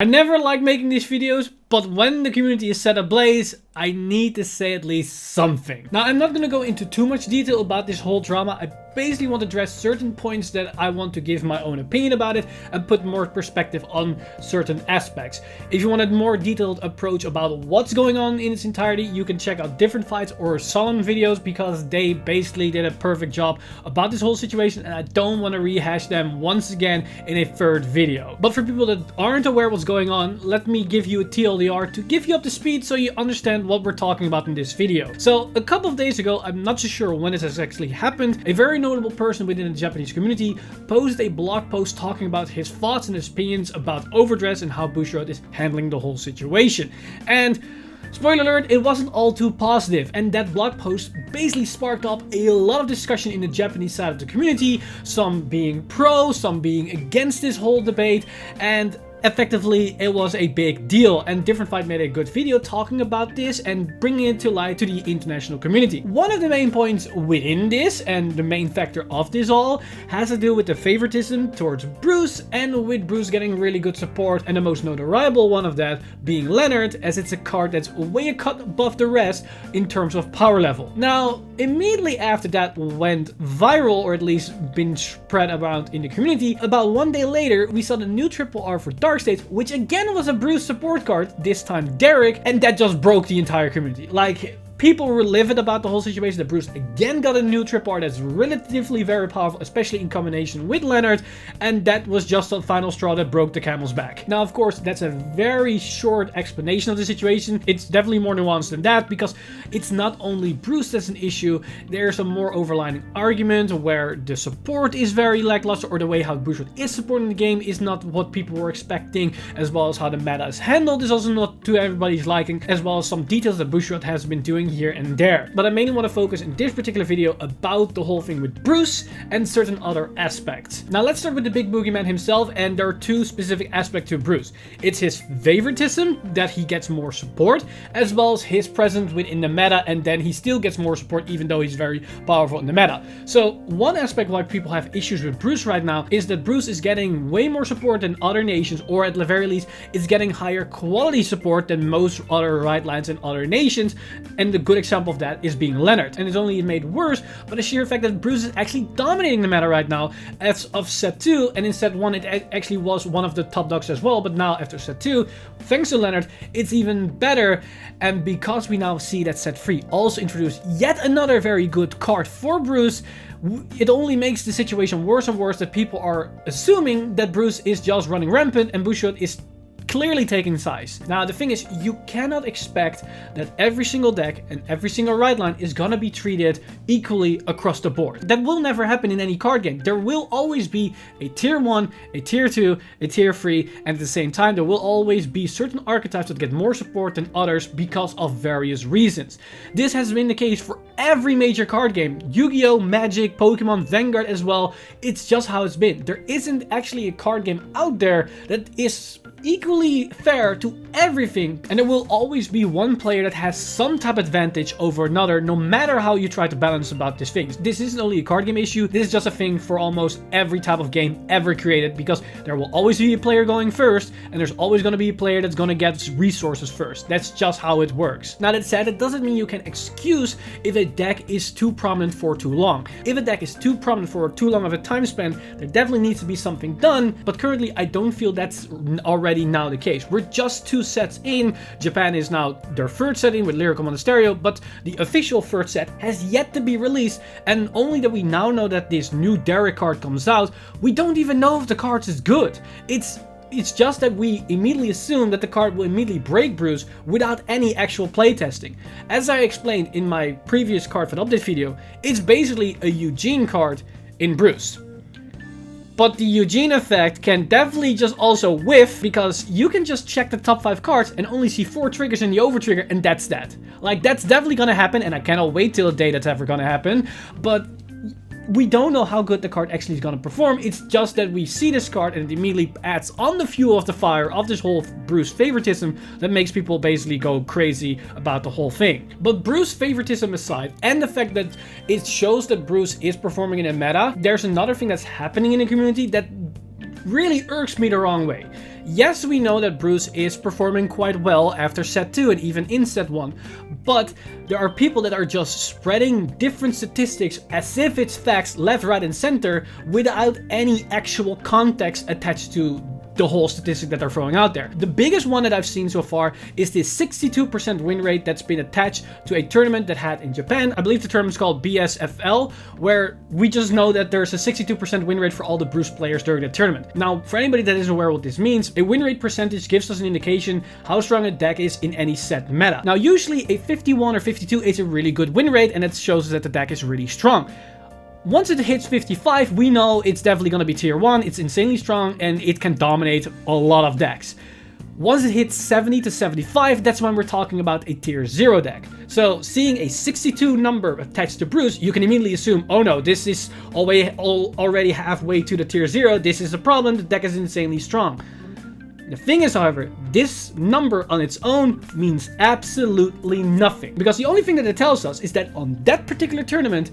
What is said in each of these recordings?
I never like making these videos, but when the community is set ablaze, I need to say at least something. Now, I'm not going to go into too much detail about this whole drama. I basically want to address certain points that I want to give my own opinion about it and put more perspective on certain aspects. If you want a more detailed approach about what's going on in its entirety, you can check out different fights or Solomon videos because they basically did a perfect job about this whole situation, and I don't want to rehash them once again in a third video. But for people that aren't aware what's going on, let me give you a TLDR to give you up to speed so you understand what we're talking about in this video. So a couple of days ago, I'm not so sure when this has actually happened, a very notable person within the Japanese community posted a blog post talking about his thoughts and his opinions about Overdress and how Bushiroad is handling the whole situation. And spoiler alert, it wasn't all too positive, and that blog post basically sparked up a lot of discussion in the Japanese side of the community, some being pro, some being against this whole debate, and effectively, it was a big deal, and Different Fight made a good video talking about this and bringing it to light to the international community. One of the main points within this, and the main factor of this all, has to do with the favoritism towards Bruce, and with Bruce getting really good support, and the most notable one of that being Leonard, as it's a card that's way a cut above the rest in terms of power level. Now, immediately after that went viral, or at least been spread around in the community, about one day later, we saw the new Triple R for Dark States, which again was a Bruce support card, this time Derek, and that just broke the entire community. Like, people were livid about the whole situation that Bruce again got a new Triple R that's relatively very powerful, especially in combination with Leonard, and that was just the final straw that broke the camel's back. Now, of course, that's a very short explanation of the situation. It's definitely more nuanced than that, because it's not only Bruce that's an issue, there's a more overlying argument where the support is very lackluster, or the way how Bushiroad is supporting the game is not what people were expecting, as well as how the meta is handled is also not to everybody's liking, as well as some details that Bushiroad has been doing here and there. But I mainly want to focus in this particular video about the whole thing with Bruce and certain other aspects. Now let's start with the big boogeyman himself, and there are two specific aspects to Bruce. It's his favoritism, that he gets more support, as well as his presence within the meta, and then he still gets more support even though he's very powerful in the meta. So one aspect why people have issues with Bruce right now is that Bruce is getting way more support than other nations, or at the very least is getting higher quality support than most other right lines in other nations, and the good example of that is being Leonard. And it's only made worse by the sheer fact that Bruce is actually dominating the meta right now as of set 2, and in set 1 it actually was one of the top dogs as well, but now after set 2, thanks to Leonard, it's even better. And because we now see that set 3 also introduced yet another very good card for Bruce, it only makes the situation worse and worse that people are assuming that Bruce is just running rampant and Bushiroad is clearly taking size. Now, the thing is, you cannot expect that every single deck and every single right line is gonna be treated equally across the board. That will never happen in any card game. There will always be a tier 1, a tier 2, a tier 3, and at the same time, there will always be certain archetypes that get more support than others because of various reasons. This has been the case for every major card game. Yu-Gi-Oh!, Magic, Pokemon, Vanguard as well. It's just how it's been. There isn't actually a card game out there that is equally fair to everything, and there will always be one player that has some type of advantage over another, no matter how you try to balance about these things. This isn't only a card game issue, this is just a thing for almost every type of game ever created, because there will always be a player going first, and there's always going to be a player that's going to get resources first. That's just how it works. Now, that said, it doesn't mean you can excuse if a deck is too prominent for too long. If a deck is too prominent for too long of a time span, there definitely needs to be something done, but currently I don't feel that's already now the case. We're just 2 sets in. Japan is now their 3rd set in with Lyrical Monasterio, but the official 3rd set has yet to be released, and only that we now know that this new Derek card comes out, we don't even know if the card is good. It's just that we immediately assume that the card will immediately break Bruce without any actual playtesting. As I explained in my previous Cardfight update video, it's basically a Eugene card in Bruce. But the Eugene effect can definitely just also whiff, because you can just check the top 5 cards and only see 4 triggers in the over trigger, and that's that. Like, that's definitely gonna happen, and I cannot wait till the day that's ever gonna happen, but we don't know how good the card actually is going to perform. It's just that we see this card and it immediately adds on the fuel of the fire of this whole Bruce favoritism that makes people basically go crazy about the whole thing. But Bruce favoritism aside, and the fact that it shows that Bruce is performing in a meta, there's another thing that's happening in the community that really irks me the wrong way. Yes, we know that Bruce is performing quite well after set 2 and even in set 1, but there are people that are just spreading different statistics as if it's facts left, right, and center without any actual context attached to the whole statistic that they're throwing out there. The biggest one that I've seen so far is this 62% win rate that's been attached to a tournament that had in Japan. I believe the tournament's called BSFL, where we just know that there's a 62% win rate for all the Bruce players during the tournament. Now, for anybody that isn't aware what this means, a win rate percentage gives us an indication how strong a deck is in any set meta. Now, usually a 51 or 52 is a really good win rate, and it shows us that the deck is really strong. Once it hits 55, we know it's definitely going to be tier 1, it's insanely strong, and it can dominate a lot of decks. Once it hits 70 to 75, that's when we're talking about a tier 0 deck. So seeing a 62 number attached to Bruce, you can immediately assume, oh no, this is already halfway to the tier 0, this is a problem, the deck is insanely strong. The thing is, however, this number on its own means absolutely nothing. Because the only thing that it tells us is that on that particular tournament,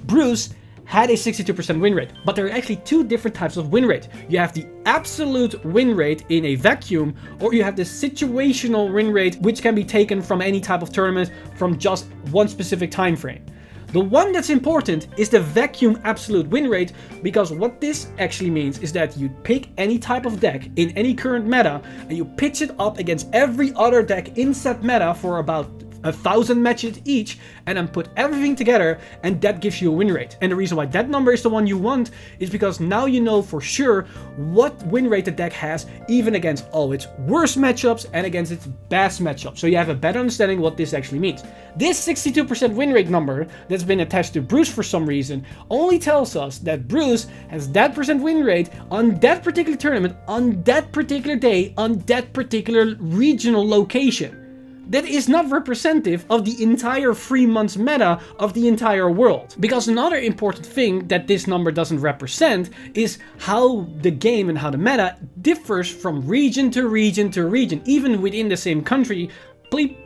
Bruce had a 62% win rate. But there are actually two different types of win rate. You have the absolute win rate in a vacuum, or you have the situational win rate, which can be taken from any type of tournament from just one specific time frame. The one that's important is the vacuum absolute win rate, because what this actually means is that you pick any type of deck in any current meta and you pitch it up against every other deck in set meta for about 1,000 matches each, and then put everything together, and that gives you a win rate. And the reason why that number is the one you want is because now you know for sure what win rate the deck has, even against all its worst matchups and against its best matchups. So you have a better understanding what this actually means. This 62% win rate number that's been attached to Bruce for some reason only tells us that Bruce has that percent win rate on that particular tournament, on that particular day, on that particular regional location. That is not representative of the entire 3 months meta of the entire world. Because another important thing that this number doesn't represent is how the game and how the meta differs from region to region to region. Even within the same country,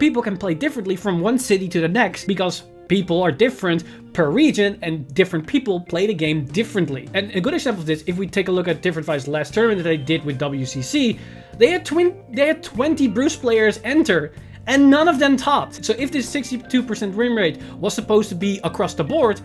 people can play differently from one city to the next, because people are different per region and different people play the game differently. And a good example of this, if we take a look at Different Fight's last tournament that they did with WCC, they had 20 Bruce players enter, and none of them topped. So if this 62% win rate was supposed to be across the board,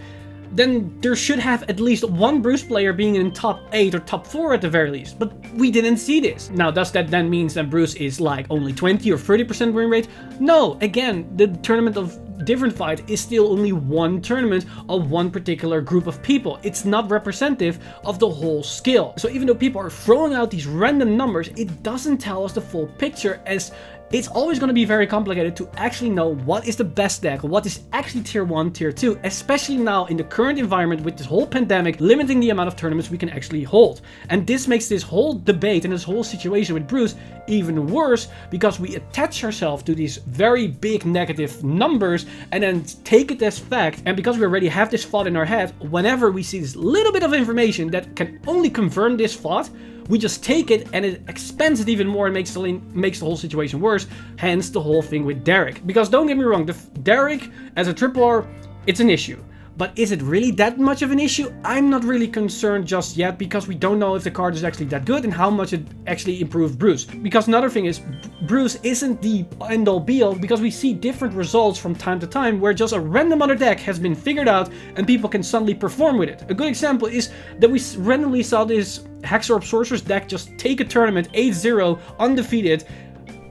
then there should have at least one Bruce player being in top 8 or top 4 at the very least. But we didn't see this. Now, does that then mean that Bruce is like only 20 or 30% win rate? No, again, the tournament of Different Fight is still only one tournament of one particular group of people. It's not representative of the whole skill. So even though people are throwing out these random numbers, it doesn't tell us the full picture, as it's always going to be very complicated to actually know what is the best deck, what is actually tier 1, tier 2, especially now in the current environment with this whole pandemic limiting the amount of tournaments we can actually hold. And this makes this whole debate and this whole situation with Bruce even worse, because we attach ourselves to these very big negative numbers and then take it as fact. And because we already have this thought in our head, whenever we see this little bit of information that can only confirm this thought, we just take it and it expands it even more and makes the whole situation worse. Hence the whole thing with Derek. Because don't get me wrong, Derek as a triple R, it's an issue. But is it really that much of an issue? I'm not really concerned just yet, because we don't know if the card is actually that good and how much it actually improved Bruce. Because another thing is, Bruce isn't the end-all be-all, because we see different results from time to time where just a random other deck has been figured out and people can suddenly perform with it. A good example is that we randomly saw this Hexorb Sorceress deck just take a tournament 8-0 undefeated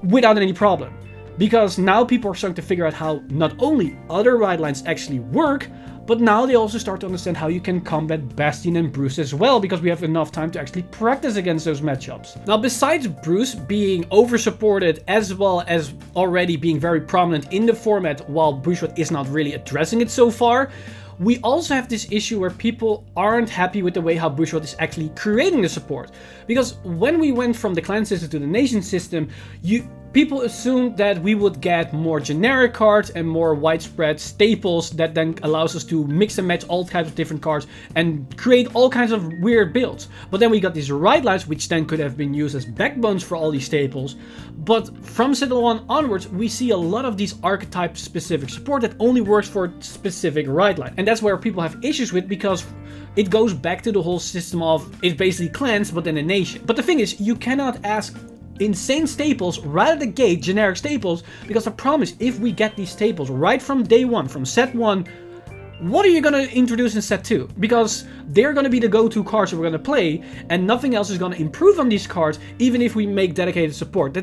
without any problem. Because now people are starting to figure out how not only other ride lines actually work, but now they also start to understand how you can combat Bastion and Bruce as well, because we have enough time to actually practice against those matchups. Now, besides Bruce being over-supported as well as already being very prominent in the format, while Bruce is not really addressing it so far, we also have this issue where people aren't happy with the way how Bushworld is actually creating the support. Because when we went from the clan system to the nation system, people assumed that we would get more generic cards and more widespread staples that then allows us to mix and match all types of different cards and create all kinds of weird builds. But then we got these ride lines, which then could have been used as backbones for all these staples. But from set 1 onwards, we see a lot of these archetype specific support that only works for specific ride line. And that's where people have issues with, because it goes back to the whole system of it's basically clans but then a nation. But the thing is, you cannot ask insane staples right at the gate, generic staples, because I promise, if we get these staples right from day 1, from set 1, what are you going to introduce in set 2? Because they're going to be the go-to cards that we're going to play, and nothing else is going to improve on these cards, even if we make dedicated support.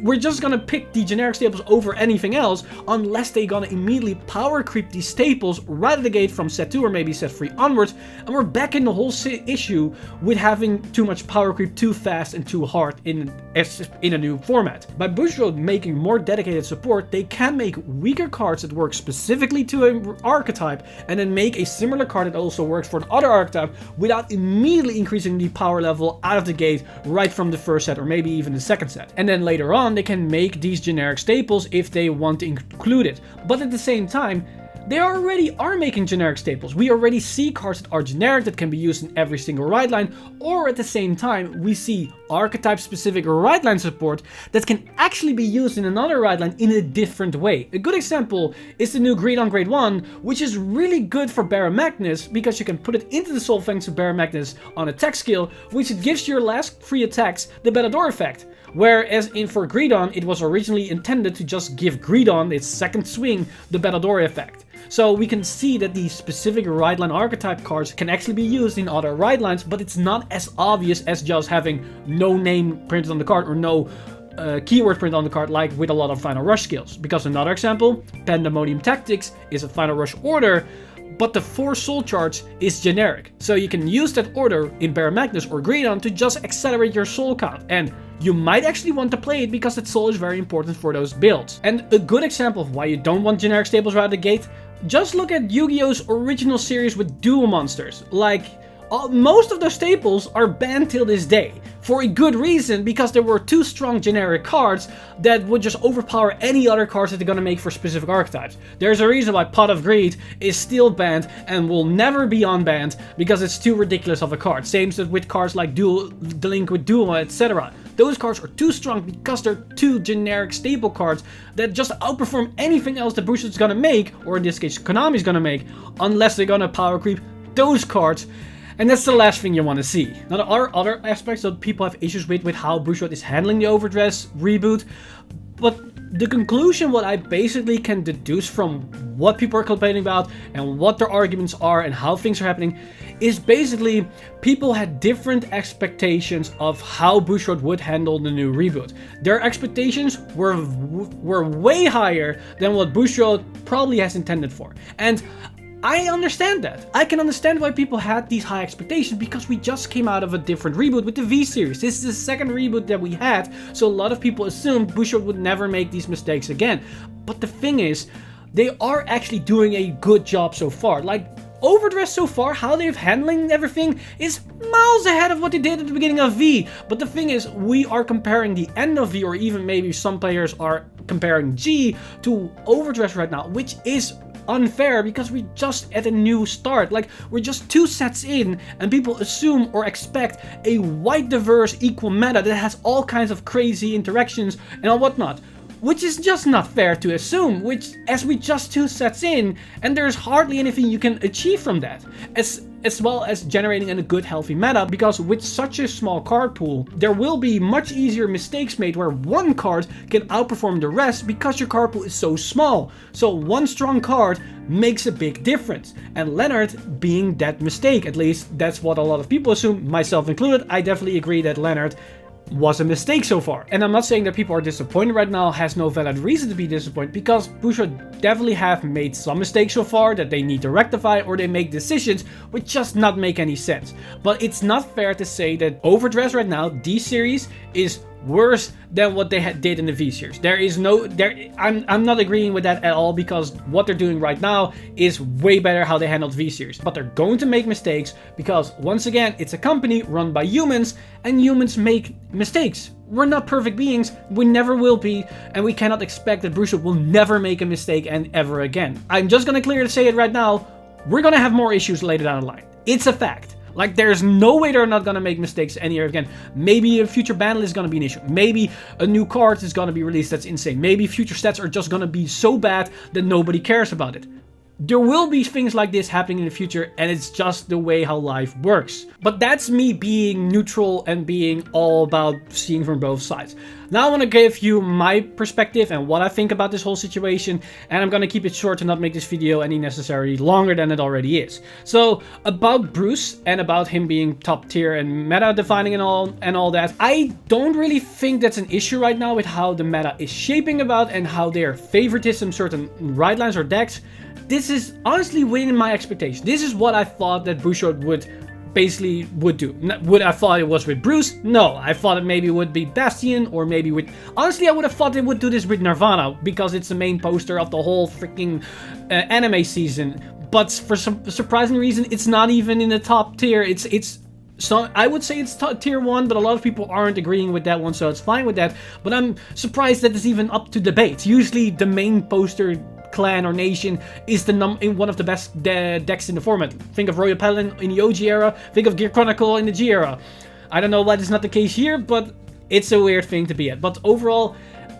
We're just gonna pick the generic staples over anything else, unless they're gonna immediately power creep these staples right at the gate from set 2 or maybe set 3 onwards, and we're back in the whole issue with having too much power creep too fast and too hard in a new format. By Bushiroad making more dedicated support, they can make weaker cards that work specifically to an archetype, and then make a similar card that also works for the other archetype without immediately increasing the power level out of the gate right from the first set or maybe even the second set. And then later on, they can make these generic staples if they want to include it. But at the same time, they already are making generic staples. We already see cards that are generic that can be used in every single ride line, or at the same time, we see archetype specific ride line support that can actually be used in another ride line in a different way. A good example is the new Greed on Grade 1, which is really good for Baron Magnus because you can put it into the Soul Fangs of Baron Magnus on attack skill, which gives your last 3 attacks the Batador effect. Whereas for Greedon, it was originally intended to just give Greedon its second swing the Batador effect. So we can see that these specific ride line archetype cards can actually be used in other ride lines, but it's not as obvious as just having no name printed on the card or no keyword print on the card, like with a lot of Final Rush skills. Because another example, Pandemonium Tactics is a Final Rush order, but the 4 soul charge is generic. So you can use that order in Baron Magnus or Greedon to just accelerate your soul count. And you might actually want to play it because that soul is very important for those builds. And a good example of why you don't want generic staples right out of the gate, just look at Yu-Gi-Oh's original series with dual monsters. Like, most of those staples are banned till this day. For a good reason, because there were 2 strong generic cards that would just overpower any other cards that they're gonna make for specific archetypes. There's a reason why Pot of Greed is still banned and will never be unbanned, because it's too ridiculous of a card. Same with cards like Duel, Delinquent Duel, etc. Those cards are too strong because they're 2 generic staple cards that just outperform anything else that Bushiroad's gonna make, or in this case Konami's gonna make, unless they're gonna power creep those cards. And that's the last thing you want to see. Now, there are other aspects that people have issues with how Bushiroad is handling the Overdress reboot. But the conclusion, what I basically can deduce from what people are complaining about and what their arguments are and how things are happening, is basically people had different expectations of how Bushiroad would handle the new reboot. Their expectations were way higher than what Bushiroad probably has intended for. And I understand that. I can understand why people had these high expectations, because we just came out of a different reboot with the V-Series. This is the second reboot that we had, so a lot of people assumed Bushiroad would never make these mistakes again. But the thing is, they are actually doing a good job so far. Like, Overdress so far, how they're handling everything is miles ahead of what they did at the beginning of V. But the thing is, we are comparing the end of V, or even maybe some players are comparing G to Overdress right now, which is unfair because we're just at a new start. Like, we're just 2 sets in and people assume or expect a wide diverse equal meta that has all kinds of crazy interactions and all whatnot, which is just not fair to assume, which as we just 2 sets in and there's hardly anything you can achieve from that, as well as generating a good healthy meta, because with such a small card pool there will be much easier mistakes made where one card can outperform the rest because your card pool is so small. So one strong card makes a big difference, and Leonard being that mistake. At least that's what a lot of people assume, myself included. I definitely agree that Leonard was a mistake so far. And I'm not saying that people are disappointed right now, has no valid reason to be disappointed, because Bushiroad definitely have made some mistakes so far that they need to rectify, or they make decisions which just not make any sense. But it's not fair to say that Overdress right now, D-Series, is worse than what they did in the V series. I'm not agreeing with that at all, because what they're doing right now is way better how they handled V series. But they're going to make mistakes because, once again, it's a company run by humans, and humans make mistakes. We're not perfect beings, we never will be, and we cannot expect that Bruce will never make a mistake and ever again. I'm just gonna clearly say it right now, we're gonna have more issues later down the line. It's a fact. Like, there's no way they're not gonna make mistakes any year again. Maybe a future ban list is gonna be an issue. Maybe a new card is gonna be released that's insane. Maybe future stats are just gonna be so bad that nobody cares about it. There will be things like this happening in the future, and it's just the way how life works. But that's me being neutral and being all about seeing from both sides. Now I want to give you my perspective and what I think about this whole situation, and I'm going to keep it short to not make this video any necessarily longer than it already is. So, about Bruce and about him being top tier and meta defining and all that, I don't really think that's an issue right now with how the meta is shaping about and how their favoritism certain right lines or decks. This is honestly within my expectation. This is what I thought that Bouchard would do. Would I thought it was with Bruce? No, I thought it maybe would be Bastion, or maybe with... Honestly, I would have thought they would do this with Nirvana, because it's the main poster of the whole freaking anime season. But for some surprising reason, it's not even in the top tier. So I would say it's tier 1, but a lot of people aren't agreeing with that one, so it's fine with that. But I'm surprised that it's even up to debate. Usually the main poster clan or nation is one of the best decks in the format. Think of Royal Paladin in the OG era, think of Gear Chronicle in the G era. I don't know why this is not the case here, but it's a weird thing to be at. But overall,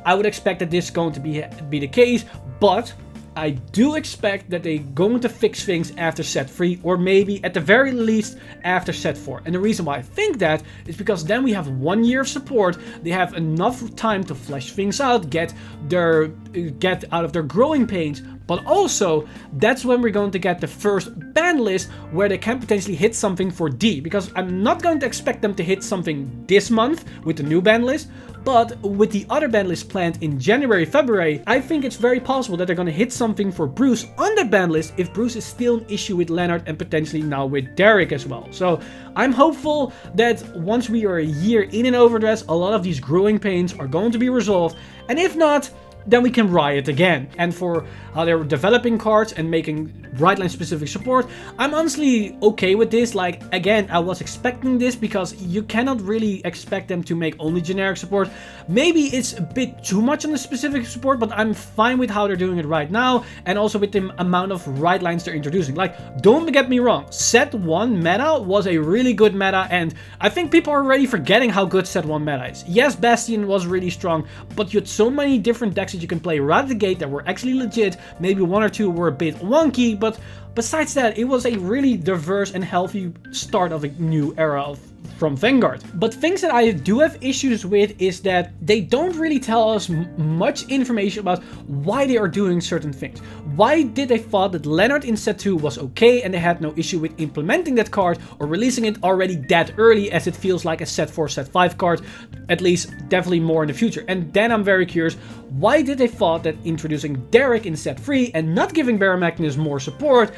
I would expect that this is going to be the case, but I do expect that they're going to fix things after set 3, or maybe at the very least after set 4. And the reason why I think that is because then we have 1 year of support. They have enough time to flesh things out, get out of their growing pains. But also, that's when we're going to get the first ban list where they can potentially hit something for D. Because I'm not going to expect them to hit something this month with the new ban list. But with the other ban list planned in January, February, I think it's very possible that they're going to hit something for Bruce on that ban list if Bruce is still an issue with Leonard and potentially now with Derek as well. So I'm hopeful that once we are a year in an Overdress, a lot of these growing pains are going to be resolved. And if not, then we can riot again. And for how they're developing cards and making right line specific support, I'm honestly okay with this. Like, again, I was expecting this because you cannot really expect them to make only generic support. Maybe it's a bit too much on the specific support, but I'm fine with how they're doing it right now, and also with the amount of right lines they're introducing. Like, don't get me wrong, set 1 meta was a really good meta, and I think people are already forgetting how good set 1 meta is. Yes, Bastion was really strong, but you had so many different decks that you can play right at the gate that were actually legit. Maybe 1 or 2 were a bit wonky, but besides that, it was a really diverse and healthy start of a new era from Vanguard. But things that I do have issues with is that they don't really tell us much information about why they are doing certain things. Why did they thought that Leonard in set 2 was okay and they had no issue with implementing that card or releasing it already that early, as it feels like a set 4, set 5 card, at least definitely more in the future. And then I'm very curious, why did they thought that introducing Derek in set 3 and not giving Baron Magnus more support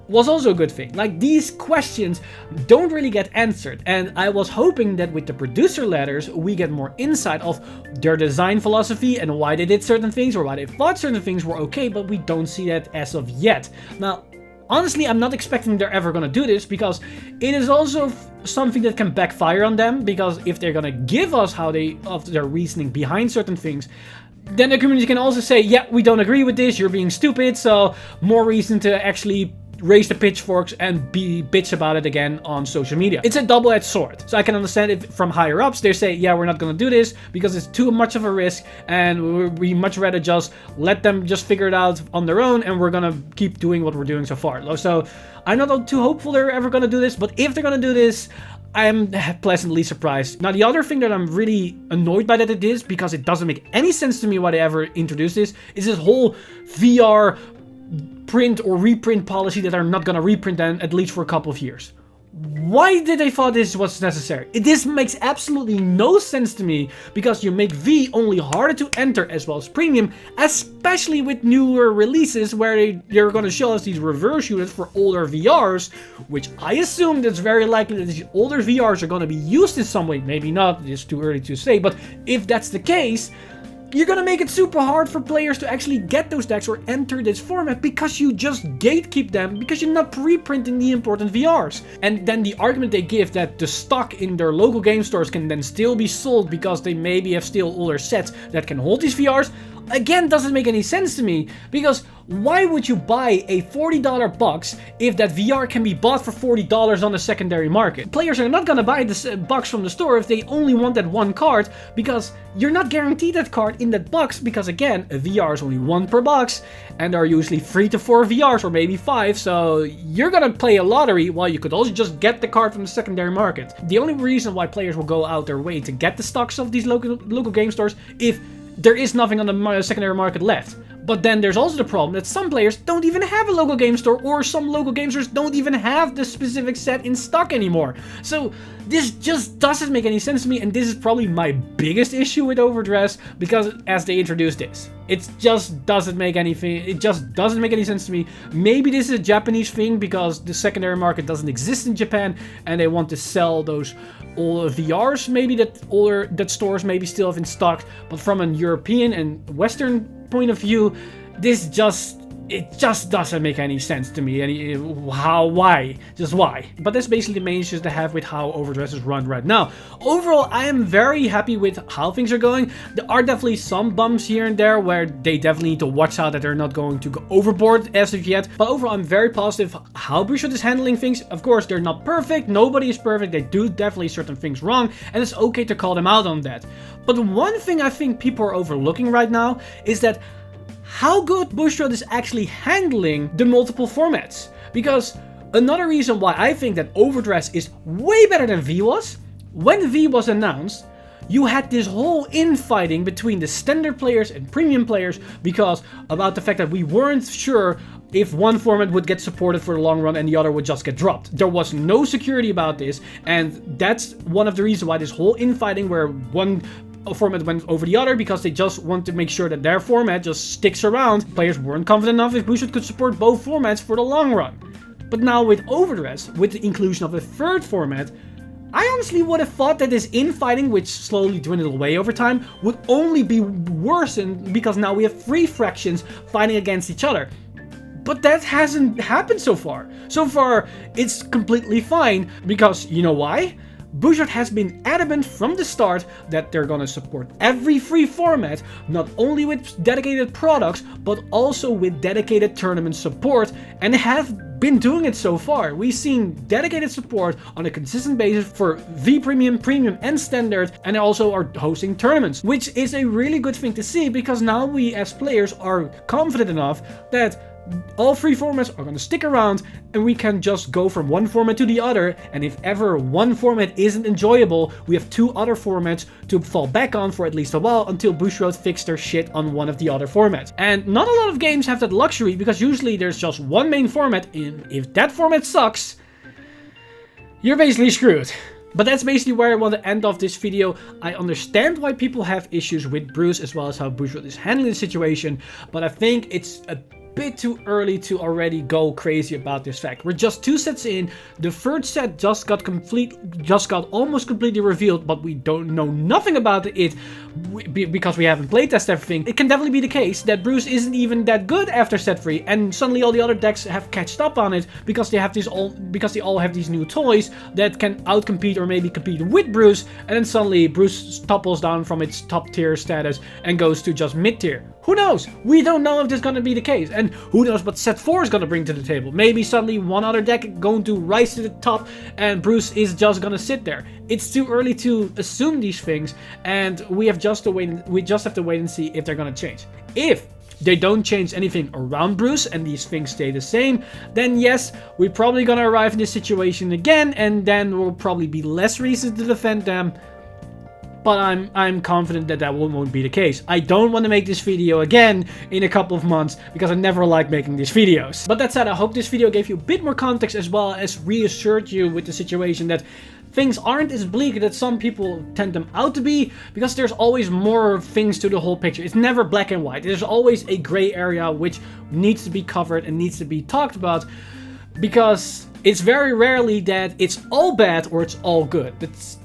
was also a good thing? Like, these questions don't really get answered, and I was hoping that with the producer letters we get more insight of their design philosophy and why they did certain things or why they thought certain things were okay, but we don't see that as of yet. Now, honestly, I'm not expecting they're ever gonna do this, because it is also something that can backfire on them, because if they're gonna give us their reasoning behind certain things, then the community can also say, yeah, we don't agree with this, you're being stupid, so more reason to actually raise the pitchforks and bitch about it again on social media. It's a double-edged sword. So I can understand it from higher ups. They say, yeah, we're not going to do this because it's too much of a risk, and we much rather just let them just figure it out on their own, and we're going to keep doing what we're doing so far. So I'm not too hopeful they're ever going to do this, but if they're going to do this, I am pleasantly surprised. Now, the other thing that I'm really annoyed by that it is, because it doesn't make any sense to me why they ever introduced this, is this whole VR print or reprint policy that are not going to reprint them at least for a couple of years. Why did they thought this was necessary? This makes absolutely no sense to me, because you make V only harder to enter as well as premium, especially with newer releases where they're going to show us these reverse units for older VRs, which I assume that's very likely that these older VRs are going to be used in some way. Maybe not, it's too early to say, but if that's the case, you're gonna make it super hard for players to actually get those decks or enter this format, because you just gatekeep them because you're not pre-printing the important VRs. And then the argument they give that the stock in their local game stores can then still be sold because they maybe have still older sets that can hold these VRs, again, doesn't make any sense to me, because why would you buy a $40 box if that VR can be bought for $40 on the secondary market? Players are not gonna buy this box from the store if they only want that one card, because you're not guaranteed that card in that box, because again, a VR is only one per box, and there are usually 3 to 4 VRs or maybe 5, so you're gonna play a lottery while you could also just get the card from the secondary market. The only reason why players will go out their way to get the stocks of these local game stores if there is nothing on the secondary market left. But then there's also the problem that some players don't even have a local game store, or some local game stores don't even have the specific set in stock anymore. So this just doesn't make any sense to me, and this is probably my biggest issue with Overdress, because as they introduced this, it just doesn't make any sense to me. Maybe this is a Japanese thing because the secondary market doesn't exist in Japan and they want to sell those older VRs maybe that stores maybe still have in stock, but from a European and Western point of view, it just doesn't make any sense to me. Why? But that's basically the main issues I have with how Overdress is run right now. Overall, I am very happy with how things are going. There are definitely some bumps here and there where they definitely need to watch out that they're not going to go overboard as of yet. But overall, I'm very positive how Bushot is handling things. Of course, they're not perfect. Nobody is perfect. They do definitely certain things wrong, and it's okay to call them out on that. But one thing I think people are overlooking right now is that how good Bushot is actually handling the multiple formats. Because another reason why I think that Overdress is way better than V was, when V was announced, you had this whole infighting between the standard players and premium players because about the fact that we weren't sure if one format would get supported for the long run and the other would just get dropped. There was no security about this, and that's one of the reasons why this whole infighting where one format went over the other, because they just want to make sure that their format just sticks around. Players weren't confident enough if Bushot could support both formats for the long run. But now with Overdress, with the inclusion of a third format, I honestly would have thought that this infighting, which slowly dwindled away over time, would only be worsened because now we have 3 fractions fighting against each other. But that hasn't happened so far. So far, it's completely fine, because you know why? Bushot has been adamant from the start that they're gonna support every free format, not only with dedicated products, but also with dedicated tournament support, and have been doing it so far. We've seen dedicated support on a consistent basis for V Premium, Premium, and Standard, and they also are hosting tournaments, which is a really good thing to see, because now we as players are confident enough that all 3 formats are going to stick around and we can just go from one format to the other, and if ever one format isn't enjoyable, we have 2 other formats to fall back on for at least a while until Bushot fix their shit on one of the other formats. And not a lot of games have that luxury, because usually there's just one main format, and if that format sucks, you're basically screwed. But that's basically where I want to end off this video. I understand why people have issues with Bruce as well as how Bushot is handling the situation, but I think it's a bit too early to already go crazy about this fact. We're just 2 sets in. The 3rd set just got almost completely revealed, but we don't know nothing about it because we haven't playtested everything. It can definitely be the case that Bruce isn't even that good after set 3, and suddenly all the other decks have catched up on it because they all have these new toys that can outcompete or maybe compete with Bruce, and then suddenly Bruce topples down from its top tier status and goes to just mid tier. Who knows? We don't know if this is going to be the case, and who knows what set 4 is going to bring to the table. Maybe suddenly one other deck going to rise to the top and Bruce is just going to sit there. It's too early to assume these things, and we just have to wait and see if they're going to change. If they don't change anything around Bruce and these things stay the same, then yes, we're probably going to arrive in this situation again, and then there will probably be less reason to defend them. but I'm confident that that won't be the case. I don't want to make this video again in a couple of months because I never like making these videos. But that said, I hope this video gave you a bit more context as well as reassured you with the situation that things aren't as bleak that some people tend them out to be, because there's always more things to the whole picture. It's never black and white. There's always a gray area which needs to be covered and needs to be talked about, because it's very rarely that it's all bad or it's all good. It's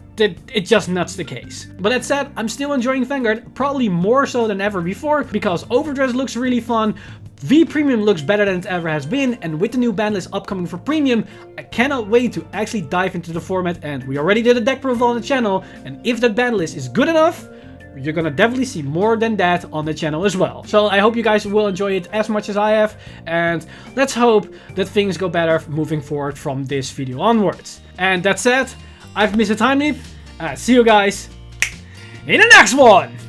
just not the case. But that said, I'm still enjoying Vanguard, probably more so than ever before, because Overdress looks really fun, V Premium looks better than it ever has been, and with the new ban list upcoming for Premium, I cannot wait to actually dive into the format, and we already did a deck profile on the channel, and if that ban list is good enough, you're gonna definitely see more than that on the channel as well. So I hope you guys will enjoy it as much as I have, and let's hope that things go better moving forward from this video onwards. And that said, I've missed a time leap. See you guys in the next one!